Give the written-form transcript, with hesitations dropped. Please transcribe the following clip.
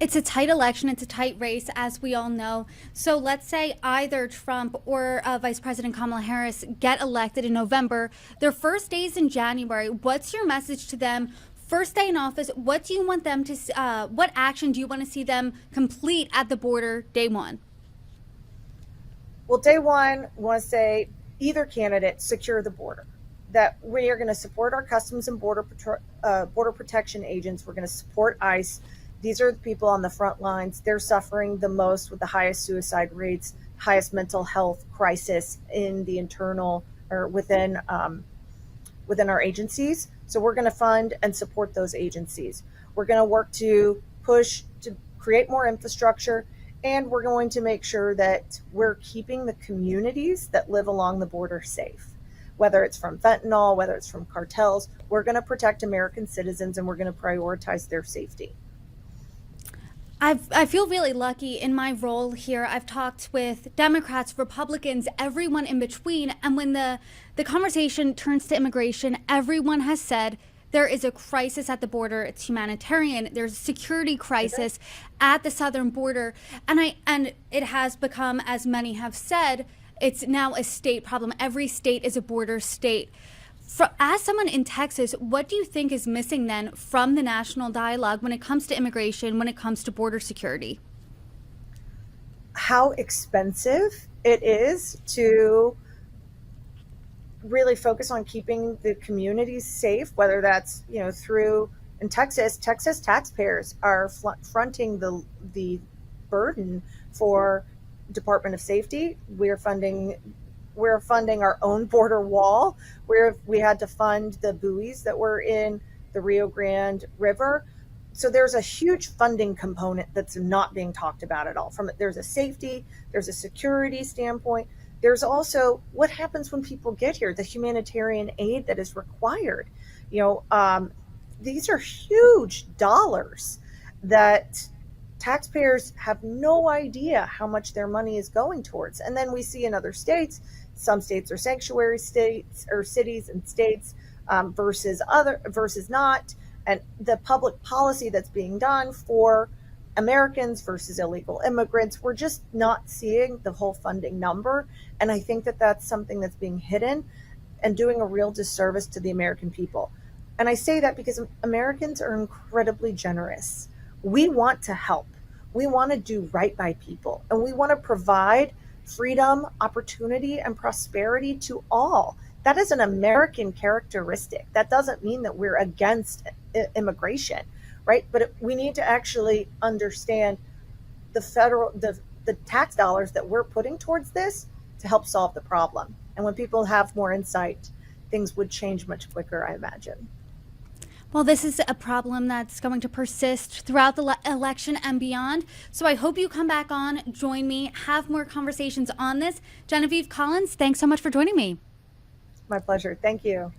It's a tight election. It's a tight race, as we all know. So let's say either Trump or Vice President Kamala Harris get elected in November. Their first days in January. What's your message to them? First day in office. What do you want them to? What action do you want to see them complete at the border day one? Well, day one, I want to say either candidate secure the border. That we are going to support our customs and border protection agents. We're going to support ICE. These are the people on the front lines. They're suffering the most with the highest suicide rates, highest mental health crisis in the internal or within our agencies. So we're going to fund and support those agencies. We're going to work to push to create more infrastructure, and we're going to make sure that we're keeping the communities that live along the border safe. Whether it's from fentanyl, whether it's from cartels, we're going to protect American citizens and we're going to prioritize their safety. I feel really lucky in my role here. I've talked with Democrats, Republicans, everyone in between. And when the conversation turns to immigration, everyone has said there is a crisis at the border. It's humanitarian. There's a security crisis at the southern border. And it has become, as many have said, it's now a state problem. Every state is a border state. As someone in Texas, what do you think is missing then from the national dialogue when it comes to immigration, when it comes to border security? How expensive it is to really focus on keeping the communities safe, whether that's, through in Texas taxpayers are fronting the burden for Department of Safety. We're funding our own border wall, where we had to fund the buoys that were in the Rio Grande River. So there's a huge funding component that's not being talked about at all. There's a safety, there's a security standpoint. There's also what happens when people get here, the humanitarian aid that is required. These are huge dollars that taxpayers have no idea how much their money is going towards. And then we see in other states, some states are sanctuary states or cities and states versus not, and the public policy that's being done for Americans versus illegal immigrants. We're just not seeing the whole funding number, and I think that that's something that's being hidden and doing a real disservice to the American people. And I say that because Americans are incredibly generous. We want to help. We want to do right by people, and we want to provide freedom, opportunity, and prosperity to all. That is an American characteristic. That doesn't mean that we're against immigration, right? But we need to actually understand the tax dollars that we're putting towards this to help solve the problem. And when people have more insight, things would change much quicker, I imagine. Well, this is a problem that's going to persist throughout the election and beyond. So I hope you come back on, join me, have more conversations on this. Genevieve Collins, thanks so much for joining me. My pleasure. Thank you.